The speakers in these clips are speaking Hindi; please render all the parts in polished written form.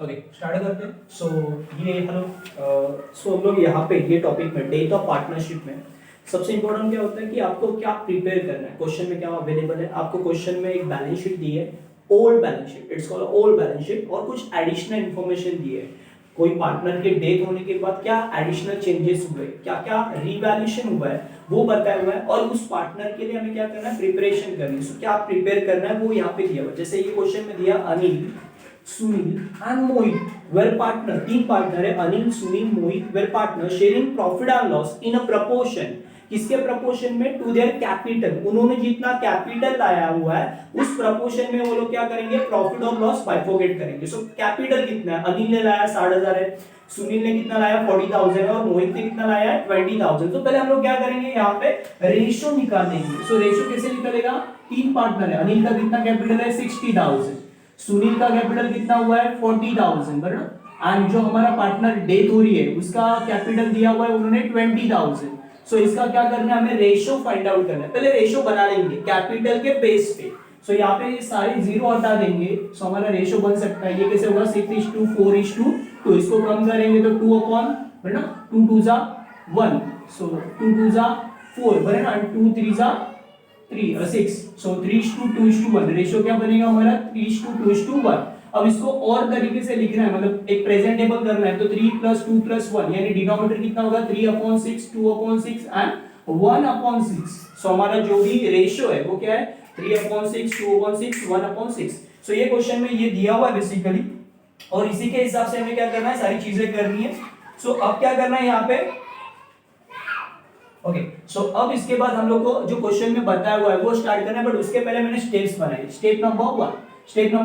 ओके स्टार्ट करते हैं। सो ये हेलो सो हम लोग यहाँ पे ये टॉपिक में डेट ऑफ पार्टनरशिप में सबसे इंपॉर्टेंट क्या होता है कि आपको क्या प्रिपेयर करना है। क्वेश्चन में क्या अवेलेबल है, आपको क्वेश्चन में एक बैलेंस शीट दी है, old balance sheet, it's called old balance sheet, और कुछ एडिशनल इंफॉर्मेशन दी है। कोई पार्टनर के डेथ होने के बाद क्या एडिशनल चेंजेस हुए, क्या क्या रिवैल्यूएशन हुआ है वो बताया हुआ है, और उस पार्टनर के लिए हमें क्या करना है, प्रिपरेशन करनी है। सो क्या प्रिपेयर करना है वो यहाँ पे दिया हुआ है। जैसे ये क्वेश्चन में दिया Anil, Sunil and Mohit were partner, तीन पार्टनर है, Anil, Sunil, Mohit were partner sharing profit and loss in a proportion, किसके प्रपोर्शन में, टू देयर कैपिटल, उन्होंने जितना कैपिटल लाया हुआ है उस प्रपोर्शन में वो लोग क्या करेंगे, प्रॉफिट और लॉस बाइफोकेट करेंगे। सो कैपिटल कितना है, अनिल ने लाया 60,000 है, सुनील ने कितना लाया 40,000 है, और मोहित ने कितना लाया है 20,000। तो पहले हम लोग क्या करेंगे, यहाँ पे रेशियो निकालेंगे। सो रेशियो कैसे निकलेगा, तीन पार्टनर है, अनिल का कितना कैपिटल है 60,000, सुनील का कैपिटल कितना हुआ है 40,000, बराबर, एंड जो हमारा पार्टनर डेथ हो रही है उसका कैपिटल दिया हुआ है उन्होंने 20,000। सो इसका क्या करना है, हमें रेशियो फाइंड आउट करना है। पहले रेशियो बना लेंगे कैपिटल के बेस पे। सो यहाँ पे ये सारे जीरो हटा देंगे, सो हमारा रेशियो बन सकता है, ये कैसे होगा 6:4:2, इसको कम करेंगे तो 2 अपॉन, है ना, 2 2 जा 1, सो 2 2 जा 4, बराबर, एंड 2 3 जा 3 और 6, सो 3:2:1, रेशियो क्या बनेगा हमारा 3:2:1। अब इसको और तरीके से लिखना है, मतलब एक प्रेजेंटेबल करना है, तो 3 + 2 + 1, यानी डिनोमिनेटर कितना होगा 3/6, 2/6 एंड 1/6। सो हमारा जो भी रेशियो है वो क्या है 3/6, 2/6, 1/6। सो ये क्वेश्चन में ये दिया हुआ है बेसिकली, और इसी के हिसाब से हमें क्या करना है, सारी चीजें करनी है। सो अब क्या करना है यहाँ पे, ओके, सो अब इसके बाद हम लोग को जो क्वेश्चन में बताया हुआ है वो स्टार्ट करना है, बट उसके पहले मैंने स्टेप्स बनाए। स्टेप नंबर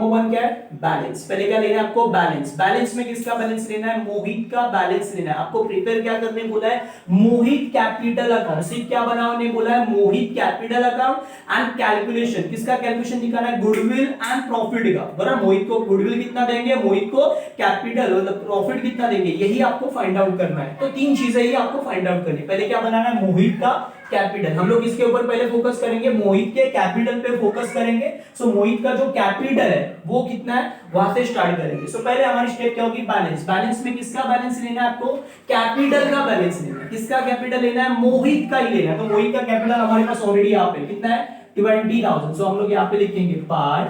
1 क्या है, बैलेंस। पहले क्या लेना है आपको, बैलेंस। बैलेंस में किसका बैलेंस लेना है, मोहित का बैलेंस लेना है। आपको प्रिपेयर क्या करने बोला है, मोहित कैपिटल अकाउंट। सिर्फ क्या बनाने बोला है, मोहित कैपिटल अकाउंट एंड कैलकुलेशन। किसका कैलकुलेशन दिखाना है, गुडविल एंड प्रॉफिट का, बराबर। मोहित को गुडविल कितना देंगे, मोहित को कैपिटल मतलब प्रॉफिट कितना देंगे, यही आपको फाइंड आउट करना है। तो तीन चीजें ही आपको फाइंड आउट करनी है। पहले क्या बनाना है, मोहित का कैपिटल। हम लोग इसके ऊपर पहले फोकस करेंगे, मोहित के कैपिटल पे फोकस करेंगे। सो मोहित का जो कैपिटल है वो कितना है, वहां से स्टार्ट करेंगे। सो पहले हमारी स्टेप क्या होगी, बैलेंस। बैलेंस में किसका बैलेंस लेना है आपको, कैपिटल का बैलेंस लेना है। किसका कैपिटल लेना है, मोहित का ही लेना है। तो मोहित का कैपिटल हमारे पास ऑलरेडी यहाँ पे कितना है 20,000। सो हम लोग यहाँ पे लिखेंगे पार्ट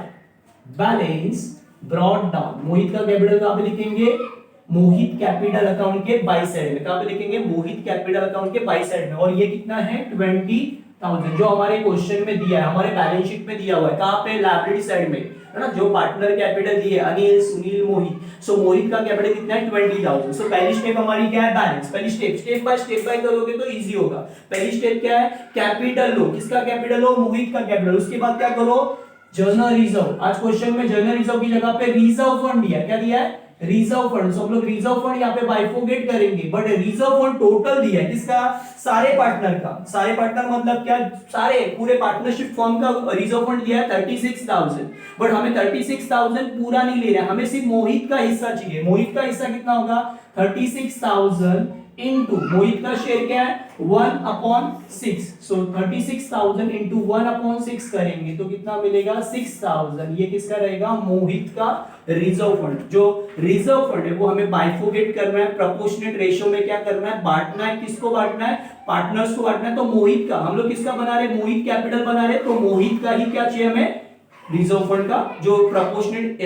बैलेंस ब्रॉट डाउन। मोहित का कैपिटल कहां पे लिखेंगे, मोहित कैपिटल अकाउंट के बाई साइड में। कहां पे लिखेंगे, मोहित कैपिटल अकाउंट के बाई साइड में। और ये कितना है 20,000, जो हमारे क्वेश्चन में दिया है, हमारे बैलेंस शीट में दिया हुआ है। कहां पे, लायबिलिटी साइड में, है ना। जो पार्टनर कैपिटल दिए अनिल, सुनील, मोहित। सो मोहित का कैपिटल कितना है 20,000। सो पहली स्टेप हमारी क्या है, बैलेंस। पहली स्टेप स्टेप बाय करोगे तो इजी होगा। पहली स्टेप क्या है, कैपिटल लो। किसका कैपिटल हो, मोहित का कैपिटल। उसके बाद क्या करो, जर्नल रिजर्व। आज क्वेश्चन में जर्नल रिजर्व की जगह पे रिजर्व फंड दिया, क्या दिया है, रिजर्व फंड। हम लोग रिजर्व फंड यहाँ पे बाइफोकेट करेंगे, बट रिजर्व फंड टोटल दिया है किसका, सारे पार्टनर का। सारे पार्टनर मतलब क्या, सारे पूरे पार्टनरशिप फर्म का रिजर्व फंड दिया है 36,000, बट हमें 36,000 पूरा नहीं लेना है, हमें सिर्फ मोहित का हिस्सा चाहिए। मोहित का हिस्सा कितना होगा 36,000 इनटू, मोहित का शेयर क्या है 1/6। सो 36,000 इनटू 1/6 करेंगे तो कितना मिलेगा 6,000। ये किसका रहेगा, मोहित का रिजर्व फंड। जो रिजर्व फंड है वो हमें बाइफोकेट करना है, प्रोपोर्शनेट रेशियो में क्या करना है, बांटना है। किसको बांटना है, पार्टनर्स को बांटना है। तो मोहित का, हम लोग किसका बना रहे, मोहित कैपिटल बना रहे, तो मोहित का ही क्या चाहिए हमें, रिजर्व फंड का, जो प्रोपोर्शनेट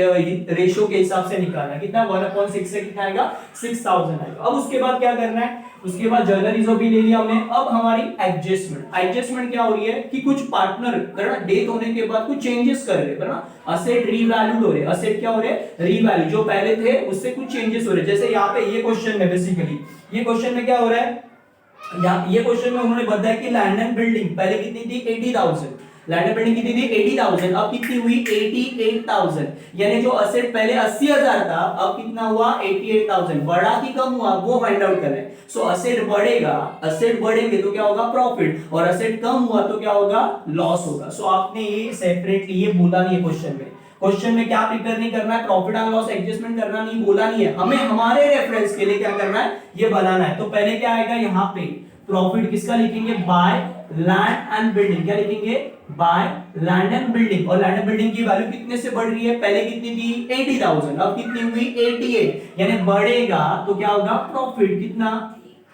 रेशियो के हिसाब से निकालना है। कितना 1/6 से कितना आएगा 6,000 आएगा। अब उसके बाद क्या करना है, उसके बाद जर्नल रिजर्व भी ले लिया हमने। अब हमारी एडजस्टमेंट। एडजस्टमेंट क्या हो रही है कि कुछ पार्टनर डेथ होने के बाद कुछ चेंजेस कर रहे हैं, असेट रीवैल्यूड हो रहे। असेट क्या हो रहे हैं, रीवैल्यू। जो पहले थे उससे कुछ चेंजेस हो रहे। जैसे यहाँ पे ये क्वेश्चन में बेसिकली, ये क्वेश्चन में क्या हो रहा है, ये क्वेश्चन में उन्होंने बताया कि लैंड एंड बिल्डिंग पहले कितनी थी 80,000, लैंड एंड बिल्डिंग कितनी थी 80,000, अब कितनी हुई 88,000। यानी जो असेट पहले 80,000 था अब कितना हुआ 88,000। बढ़ा कि कम हुआ वो फाइंड आउट करना है। सो असेट बढ़ेगा, असेट बढ़ेंगे तो क्या होगा प्रॉफिट, और असेट कम हुआ तो क्या होगा, लॉस होगा। सो आपने ये सेपरेटली ये बोला नहीं है क्वेश्चन में। क्वेश्चन में क्या प्रिपेयर नहीं करना है, प्रॉफिट एंड लॉस एडजस्टमेंट करना नहीं, बोला नहीं है। हमें हमारे रेफरेंस के लिए क्या करना है, ये बनाना है। तो पहले क्या आएगा यहाँ पे, प्रॉफिट किसका लिखेंगे, बाय लैंड एंड बिल्डिंग। क्या लिखेंगे, बाय लैंड एंड बिल्डिंग। और लैंड एंड बिल्डिंग की वैल्यू कितने से बढ़ रही है, पहले कितनी थी 80,000, अब कितनी हुई 88, यानी बढ़ेगा तो क्या होगा, प्रॉफिट कितना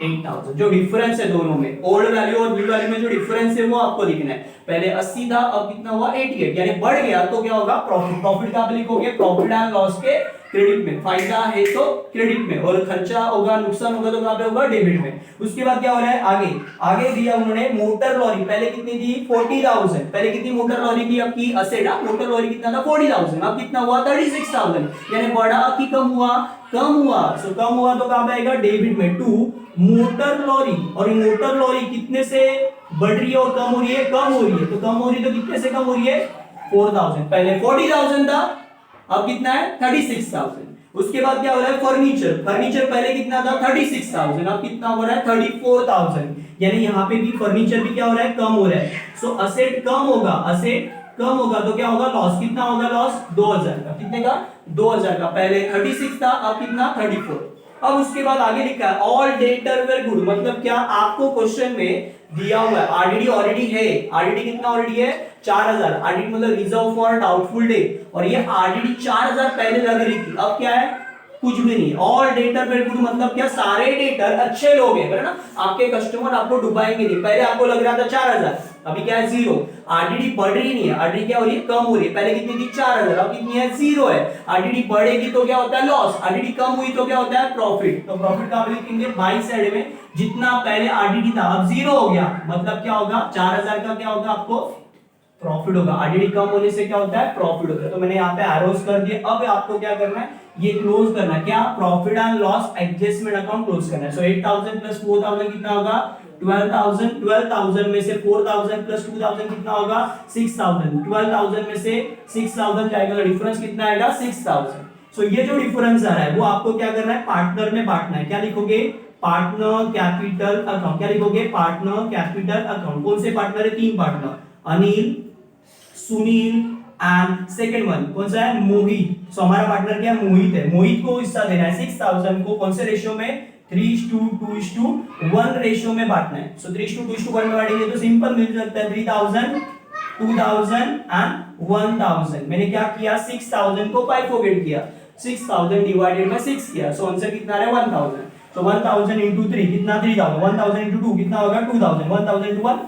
8,000। जो डिफरेंस है दोनों में, ओल्ड वैल्यू और न्यू वैल्यू में जो डिफरेंस है वो आपको लिखना है। पहले 80 था, अब कितना हुआ 88, यानी बढ़ गया तो क्या होगा, प्रॉफिट। प्रॉफिट का आप लिखोगे प्रॉफिट एंड लॉस के क्रेडिट में, फायदा है तो क्रेडिट में, और खर्चा होगा, नुकसान होगा तो कहां पे होगा, डेबिट में। उसके बाद क्या हो रहा है, आगे आगे दिया उन्होंने मोटर लॉरी, पहले कितनी थी 40,000, पहले कितनी मोटर लॉरी की आपकी असेट, मोटर लॉरी कितना था 40,000, अब कितना हुआ 36,000, यानी बढ़ा कि कम हुआ, कम हुआ। सो कम हुआ तो कहां पे आएगा, डेबिट में, टू मोटर लॉरी। और मोटर लॉरी कितने से बढ़ रही है और कम हो रही है, कम हो रही है, तो कम हो रही है तो कितने से कम हो रही है, 4,000। पहले 40,000 था, अब कितना है 36,000। उसके बाद क्या हो रहा है, फर्नीचर, फर्नीचर पहले कितना था 36,000, अब कितना हो रहा है 34,000, यानी यहाँ पे भी फर्नीचर भी क्या हो रहा है, कम हो रहा है। सो असेट कम होगा, असेट कम होगा तो क्या होगा, लॉस कितना होगा, लॉस 2,000 का, कितने का 2,000 का, पहले 36 था, अब कितना 34। अब उसके बाद आगे लिखा है ऑल डेटर वेर गुड, मतलब क्या, आपको क्वेश्चन में दिया हुआ है आरडीडी ऑलरेडी है, आरडीडी कितना ऑलरेडी है 4,000, आरडीडी मतलब रिजर्व फॉर डाउटफुल डे, और ये आरडीडी 4,000 पहले लग रही थी, अब क्या है कुछ भी नहीं। ऑल डेटर वेर गुड मतलब क्या, सारे डेटर अच्छे लोग हैं ना, आपके कस्टमर आपको डुबाएंगे नहीं। पहले आपको लग रहा था 4,000, अभी क्या है 0, आरडीडी बढ़ रही नहीं है, आरडीडी क्या हो रही है, कम हो रही है। पहले कितनी थी 4,000, अब कितनी है 0 है। आरडीडी बढ़ेगी तो क्या होता है, लॉस, आरडीडी कम हुई तो क्या होता है, प्रॉफिट। तो प्रॉफिट का आप लिखेंगे बाई साइड में, जितना पहले आरडीडी था अब 0 हो गया, मतलब क्या होगा 4,000 का क्या होगा आपको प्रॉफिट होगा। आरडीडी कम होने से क्या होता है, प्रॉफिट होता है। तो मैंने यहाँ पे एरोस कर दिए। अब आपको क्या करना है, ये क्लोज करना है, क्या, profit and loss adjustment account close करना है। सो 8,000 प्लस 4,000 कितना होगा 12,000, 12,000 में से 4,000 प्लस 2,000 कितना होगा 6,000, 12,000 में से 6,000 जाएगा तो डिफरेंस कितना आएगा 6,000। सो ये जो डिफरेंस आ रहा है वो आपको क्या करना है, पार्टनर में बांटना है। क्या लिखोगे, पार्टनर कैपिटल अकाउंट। क्या लिखोगे, पार्टनर कैपिटल अकाउंट। कौन से पार्टनर है, 3 partner, Anil, Sunil and second one कौन सा है, मोहित। सो हमारा पार्टनर क्या है, मोहित है। मोहित को हिस्सा देना है 6,000 को, कौन से रेशियो में, 3:2:1 रेशियो में बांटना है। सो 3:2:1 में बांटेंगे तो सिंपल मिल सकता है 3,000, 2,000 एंड 1,000। मैंने क्या किया, 6,000 को बाइफोकेट किया, 6,000 डिवाइडेड बाय 6 किया। सो आंसर कितना आ रहा है 1,000। सो 1,000 into 3 कितना 3,000, 1,000 into 2 कितना होगा 2,000, 1,000 into 1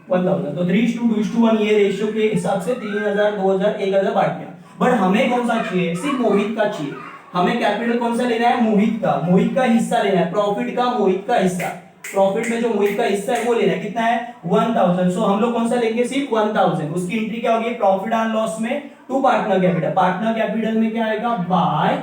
1,000। तो 3:2:1 ये रेशियो के हिसाब से 3,000, 2,000, 1,000 बांट दिया। बट हमें कौन सा चाहिए, सिर्फ मोहित का चाहिए। हमें कैपिटल कौन सा लेना है, मोहित का, मोहित का हिस्सा लेना है, प्रॉफिट का मोहित का हिस्सा, प्रॉफिट में जो मोहित का हिस्सा है वो लेना है। कितना है 1,000। सो हम लोग कौन सा लेंगे, सिर्फ 1,000। उसकी एंट्री क्या होगी, प्रॉफिट एंड लॉस में to partner capital, partner capital में क्या आएगा, by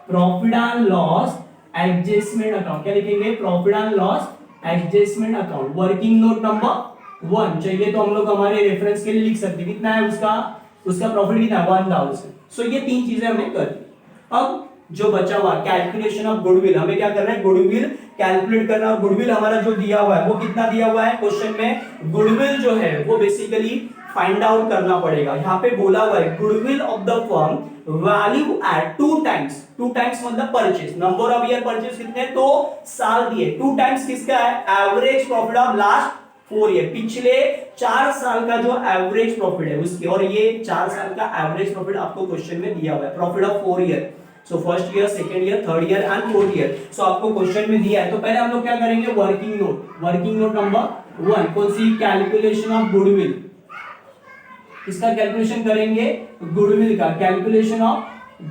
profit and loss adjustment account. क्या लिखेंगे, profit and loss adjustment account. Working note number 1 चाहिए तो हम लोग हमारे रेफरेंस के लिए लिख सकते हैं। कितना है उसका प्रॉफिट कितना है 1,000। सो ये 3 चीजें हमने कर दी। अब जो बचा हुआ कैलकुलेशन ऑफ गुडविल, हमें क्या करना है, गुडविल कैलकुलेट करना। और गुडविल हमारा जो दिया हुआ है वो कितना दिया हुआ है क्वेश्चन में, गुडविल जो है वो बेसिकली फाइंड आउट करना पड़ेगा। यहाँ पे बोला हुआ है goodwill of the firm value at 2 times, 2 times मतलब purchase, number of year purchase कितने 2 साल दिए, 2 टाइम्स किसका है, average profit of last 4 year, पिछले 4 साल का जो एवरेज प्रॉफिट है उसकी। और ये 4 साल का एवरेज प्रॉफिट आपको क्वेश्चन में दिया हुआ है, profit of 4 year. So first year, second year, third year and fourth year. So आपको क्वेश्चन में दिया है तो पहले हम लोग क्या करेंगे, वर्किंग नोट नंबर 1, कौन सी, कैलकुलेशन ऑफ गुडविल। इसका कैलकुलेशन करेंगे गुडविल का, कैलकुलेशन ऑफ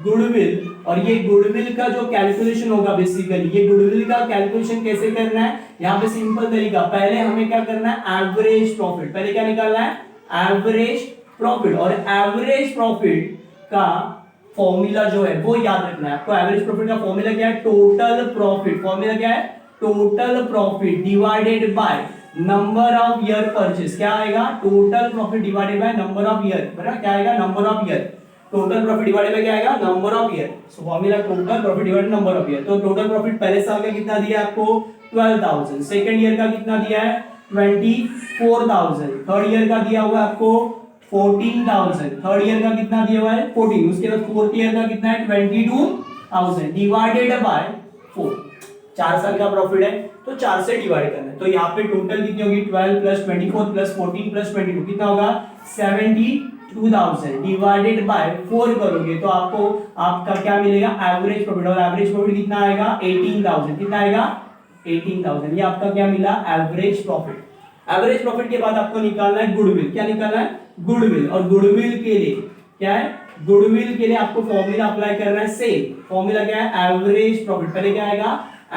गुडविल। और ये गुडविल का जो कैलकुलेशन होगा बेसिकली, ये गुडविल का कैलकुलेशन कैसे करना है, यहाँ पे सिंपल तरीका, पहले हमें क्या करना है, एवरेज प्रॉफिट, पहले क्या निकालना है एवरेज प्रॉफिट। और एवरेज प्रॉफिट का फॉर्मूला जो है वो याद रखना है आपको। एवरेज प्रॉफिट का फॉर्मूला क्या है, टोटल प्रॉफिट, फॉर्मूला क्या है, total profit divided by number of year purchase. क्या आएगा, total profit divided by number of year, बराबर क्या आएगा, number of year. Total profit divided by क्या आएगा, number of year. So formula total profit divided number of year. तो टोटल प्रॉफिट पहले साल का कितना दिया आपको 12,000, सेकंड ईयर का कितना दिया है 24,000, थर्ड ईयर का दिया हुआ है आपको 14,000, थर्ड ईयर का कितना दिया हुआ है 14, उसके बाद फोर्थ ईयर का कितना है 22,000 डिवाइडेड बाय 4। 4 साल का प्रॉफिट है तो 4 से डिवाइड करना है। तो यहाँ पे टोटल कितनी होगी 12 प्लस 24 प्लस 14 प्लस 22 कितना होगा 72,000 डिवाइडेड बाय 4 करोगे तो आपको आपका क्या मिलेगा एवरेज प्रॉफिट। और एवरेज प्रॉफिट कितना आएगा 18,000। कितना आएगा 18,000। ये आपका क्या मिला एवरेज प्रॉफिट। एवरेज प्रॉफिट के बाद आपको निकालना है गुडविल। क्या निकालना है गुडविल। और गुडविल के लिए क्या है गुडविल के लिए आपको फॉर्मूला अप्लाई करना है सेम। फॉर्मूला क्या है एवरेज प्रॉफिट। पहले क्या आएगा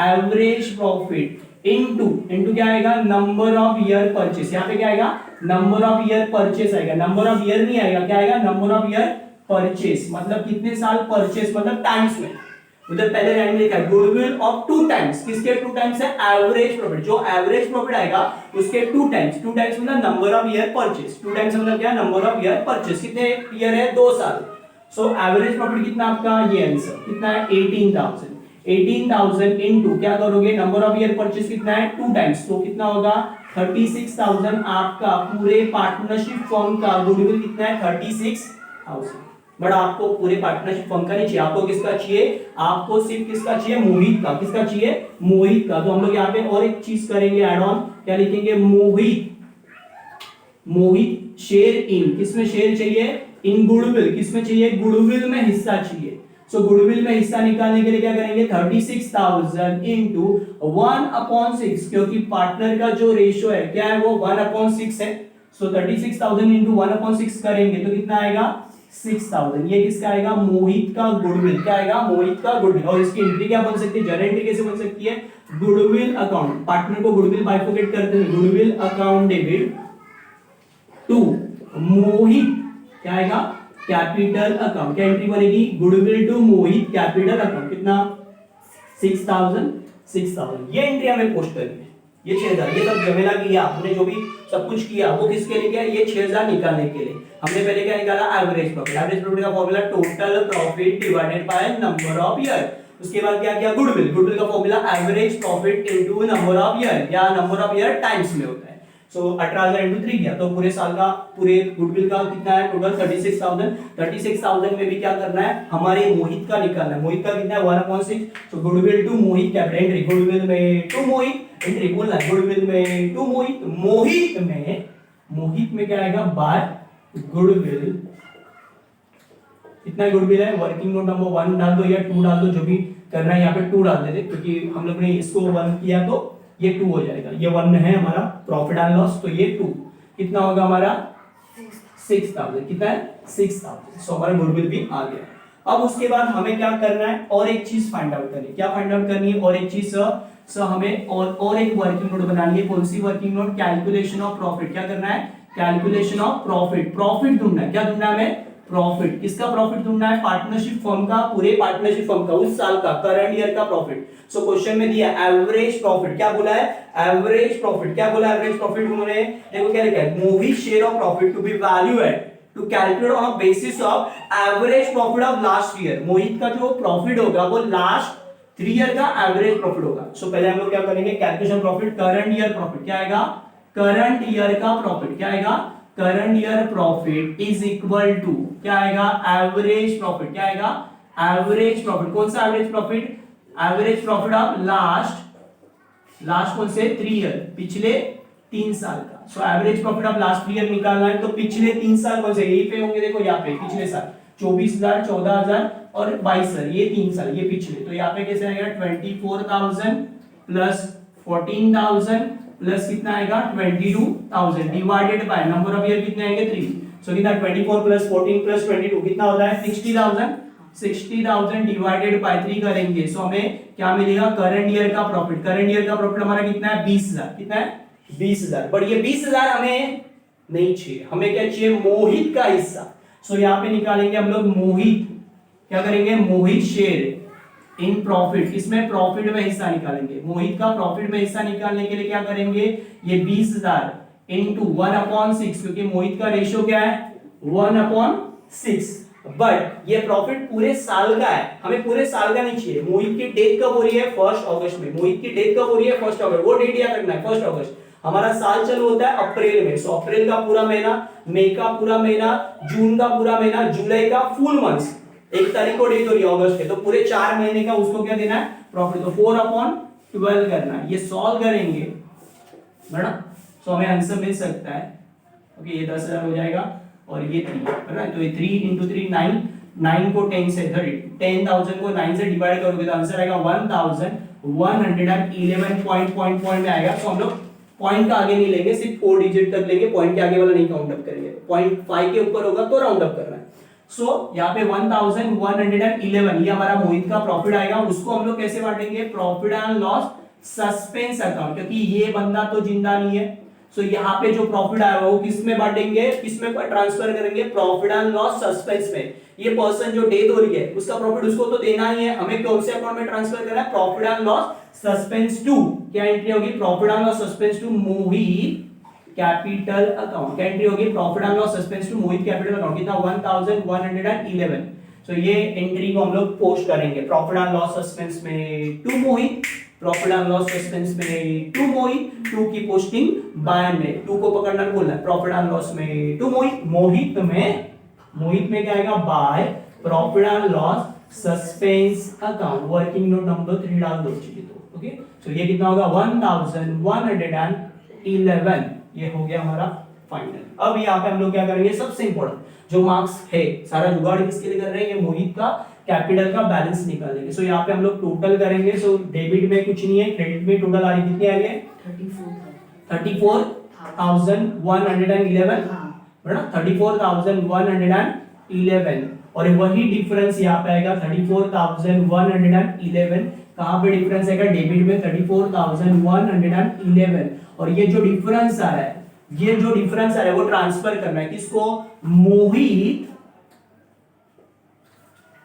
एवरेज प्रॉफिट इनटू क्या आएगा नंबर ऑफ ईयर परचेस। यहाँ पे क्या आएगा नंबर ऑफ ईयर परचेस आएगा। नंबर ऑफ ईयर नहीं आएगा क्या आएगा नंबर ऑफ ईयर परचेस। मतलब कितने साल परचेस मतलब टाइम्स में। उधर पहले लाइन में लिखा है गुडविल ऑफ 2 टाइम्स। किसके 2 टाइम्स है एवरेज प्रॉफिट। जो एवरेज प्रॉफिट आएगा उसके 2 टाइम्स। 2 टाइम्स मतलब number of year purchase. 2 times मतलब क्या नंबर ऑफ ईयर परचेस। कितने ईयर है 2 साल। सो एवरेज प्रॉफिट कितना आपका ये आंसर कितना है 18,000। 18,000 इनटू क्या करोगे नंबर ऑफ ईयर परचेस कितना है 2 टाइम्स तो कितना होगा 36,000 आपका पूरे पार्टनरशिप फर्म का गुडविल कितना है 36,000। बट आपको पूरे पार्टनरशिप फर्म का नहीं चाहिए। आपको किसका चाहिए आपको सिर्फ किसका चाहिए मोहित का। किसका चाहिए मोहित का। तो हम लोग यहाँ पे और एक चीज करेंगे ऐड ऑन। क्या लिखेंगे मोहित शेयर इन। किसमें शेयर चाहिए इन गुडविल। किसमें चाहिए गुडविल में हिस्सा चाहिए। सो गुडविल में हिस्सा निकालने के लिए क्या करेंगे 36,000 इंटू 1/6 क्योंकि पार्टनर का जो रेशियो है क्या है वो 1/6 है। सो 36,000 इंटू 1/6 करेंगे तो कितना आएगा 6,000। ये किसका आएगा मोहित का गुडविल। क्या आएगा मोहित का गुडविल। और इसकी एंट्री क्या बन सकती है जर्नल एंट्री कैसे बन सकती है गुडविल अकाउंट। पार्टनर को गुडविल बाइफोकेट करते हैं goodwill account debit to Mohit क्या आएगा कैपिटल अकाउंट। क्या एंट्री बनेगी goodwill to Mohit capital account. कितना 6,000। ये एंट्री हमें पोस्ट करनी है। ये 6,000 ये सब जमेला किया आपने जो भी सब कुछ किया वो किसके लिए किया ये 6,000 निकालने के लिए। हमने पहले क्या निकाला एवरेज प्रॉफिट। एवरेज प्रॉफिट का formula total profit divided by number of year. उसके बाद क्या किया गुडविल। गुडविल का formula average profit into number of year या नंबर ऑफ ईयर टाइम्स में होता है। सो 18,000 इंटू 3 किया तो पूरे साल का पूरे गुडविल का कितना है टोटल 36,000। 36,000 में भी क्या करना है हमारे मोहित का निकालना है। मोहित का कितना है 1/6। So goodwill to Mohit capital entry goodwill में टू मोहित एंट्री बोलना है गुडविल में टू मोहित। मोहित में क्या आएगा बाय गुडविल। कितना गुडविल है वर्किंग नोट नंबर 1 डाल दो या 2 डाल दो जो भी करना है यहाँ पे 2 डाल देते क्योंकि हम लोग ने इसको 1 किया तो ये 2 हो जाएगा। ये 1 है हमारा प्रॉफिट एंड लॉस तो ये 2 कितना होगा हमारा 6,000। कितना है 6,000। सो हमारा गुडविल भी आ गया। अब उसके बाद हमें क्या करना है और एक चीज फाइंड आउट करनी है। क्या फाइंड आउट करनी है और एक चीज सर हमें और एक वर्किंग नोट बनानी है। कौन सी working note calculation of profit. क्या करना है कैलकुलेशन ऑफ प्रॉफिट। प्रॉफिट ढूंढना है। क्या ढूंढना है हमें प्रॉफिट। किसका प्रॉफिट ढूंढना है पार्टनरशिप फर्म का पूरे पार्टनरशिप फर्म का उस साल का करंट ईयर का प्रॉफिट। सो क्वेश्चन में दिया एवरेज प्रॉफिट। क्या बोला है एवरेज प्रॉफिट। क्या बोला एवरेज प्रॉफिट उन्होंने देखो क्या लिखा है Mohit share of profit to be valued to calculate on basis of average profit of last year. Mohit का जो प्रॉफिट होगा वो लास्ट 3 ईयर का एवरेज प्रॉफिट होगा। सो पहले हम लोग क्या करेंगे calculation profit current year profit. क्या आएगा करंट ईयर का प्रॉफिट। क्या आएगा current year profit is equal to क्या आएगा एवरेज प्रॉफिट। क्या आएगा एवरेज प्रॉफिट। कौन सा average profit average profit of last कौन से 3 ईयर पिछले 3 साल का। So average profit of last 3 year निकालना है तो पिछले 3 साल कौन से यही पे होंगे देखो यहाँ पे पिछले साल 24,000 14,000 और 22,000 ये 3 साल ये पिछले। तो यहाँ पे कैसे आएगा 24,000 प्लस 14,000 प्लस कितना आएगा 22,000 divided by number of year कितने आएंगे 3। सो कितना 24 प्लस 14 प्लस 22 कितना होता है 60,000। 60,000 डिवाइडेड बाय 3 करेंगे सो हमें क्या मिलेगा करंट ईयर का प्रॉफिट। करंट ईयर का प्रॉफिट हमारा कितना है 20,000। कितना है 20,000। बट ये 20,000 हमें नहीं चाहिए। हमें क्या चाहिए मोहित का हिस्सा। सो यहाँ पे निकालेंगे हम लोग मोहित। क्या करेंगे मोहित शेयर इन प्रॉफिट। इसमें प्रॉफिट में हिस्सा निकालेंगे। मोहित का प्रॉफिट में हिस्सा निकालने के लिए क्या करेंगे ये 20,000 इंटू 1/6 क्योंकि मोहित का रेशियो क्या है 1/6। बट ये प्रॉफिट पूरे साल का है हमें पूरे साल का नहीं चाहिए। मोहित की डेट कब हो रही है 1 अगस्त में। मोहित की डेट कब हो रही है 1 अगस्त। वो डेट याद रखना है 1 अगस्त। हमारा साल चालू होता है अप्रैल में। सो अप्रैल का पूरा महीना मई का पूरा महीना जून का पूरा महीना जुलाई का फुल मंथ 1 तारीख को डेट हो रही है अगस्त के तो पूरे 4 महीने का उसको क्या देना है प्रॉफिट। तो 4/6 12 करना है, ये सॉल्व करेंगे बड़ा, तो हमें आंसर मिल सकता है। ओके, ये 10,000 हो जाएगा और ये 3 है ना, तो ये 3 इंटू 3 9, 9 को 10 से 10,000 को 9 से डिवाइड करोगे तो आंसर आएगा 1111 पॉइंट में आएगा। तो हम लोग पॉइंट का आगे नहीं लेंगे, सिर्फ 4 डिजिट तक लेंगे, पॉइंट के आगे वाला नहीं काउंट अप करेंगे। 0.5 के ऊपर होगा तो राउंड अप करना है। सो यहाँ पे 1111 ये हमारा मोहित का प्रॉफिट आएगा। उसको हम लोग कैसे बांटेंगे, profit and loss suspense account, क्योंकि ये बंदा तो जिंदा नहीं है। सो यहाँ पे जो प्रॉफिट आया वो किस में बांटेंगे, किस में ट्रांसफर करेंगे, प्रॉफिट एंड लॉस सस्पेंस में। ये पर्सन जो डेथ हो रही है उसका प्रॉफिट उसको तो देना ही है, हमें कौन से अकाउंट में ट्रांसफर करना है, profit and loss suspense to, क्या एंट्री होगी, profit and loss suspense to Mohit capital account. क्या एंट्री होगी, profit and loss suspense to Mohit capital account, कितना 1111। सो ये एंट्री को हम लोग पोस्ट करेंगे प्रॉफिट एंड लॉस सस्पेंस में to Mohit, profit and loss suspense में टू मोहित, टू की पोस्टिंग बाय में, टू को पकड़ना बोलना है, प्रॉफिट एंड लॉस में टू मोहित, मोहित में क्या आएगा, by profit and loss suspense account, working note number 3 डाल दो चाहिए तो। ओके, तो ये कितना होगा 1111, ये हो गया हमारा फाइनल। अब यहाँ पे हम लोग क्या करेंगे, सबसे इंपॉर्टेंट जो मार्क्स है, सारा जुगाड़ किसके लिए कर रहे हैं, ये मोहित का कैपिटल का बैलेंस निकालेंगे। सो यहाँ पे हम लोग टोटल करेंगे। सो डेबिट में कुछ नहीं है, क्रेडिट में टोटल आ रही कितनी आ रही है, 34,111 है ना, 34,111 और वही डिफरेंस यहाँ पे आएगा 34,111। कहाँ पे डिफरेंस आएगा, डेबिट में 34,111 और ये जो डिफरेंस आ रहा है, ये जो डिफरेंस आ रहा है वो ट्रांसफर करना है किसको, मोहित,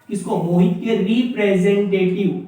किसको, मोहित के रिप्रेजेंटेटिव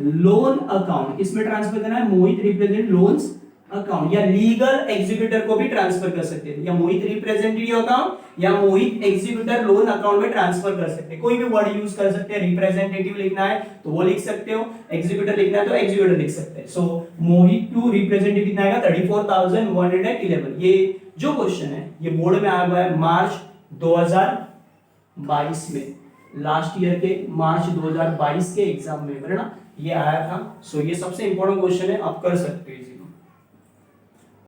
लोन अकाउंट, किसमें ट्रांसफर करना है, मोहित रिप्रेजेंट लोन्स अकाउंट, या लीगल एग्जीक्यूटर को भी ट्रांसफर कर सकते हैं, या मोहित रिप्रेजेंटेटिव अकाउंट या मोहित एग्जीक्यूटर लोन अकाउंट में ट्रांसफर कर सकते हैं। कोई भी वर्ड यूज कर सकते हैं, रिप्रेजेंटेटिव लिखना है तो वो लिख सकते हो, एग्जीक्यूटर लिखना है तो एग्जीक्यूटर लिख सकते हैं। सो मोहित टू रिप्रेजेंटेटिव कितना आएगा, 34,111। ये जो क्वेश्चन है ये बोर्ड में आया हुआ है मार्च 2022 में, लास्ट ईयर के मार्च 2022 के एग्जाम में है ना, ये आया था। सो ये सबसे इंपॉर्टेंट क्वेश्चन है, आप कर सकते हो इजी।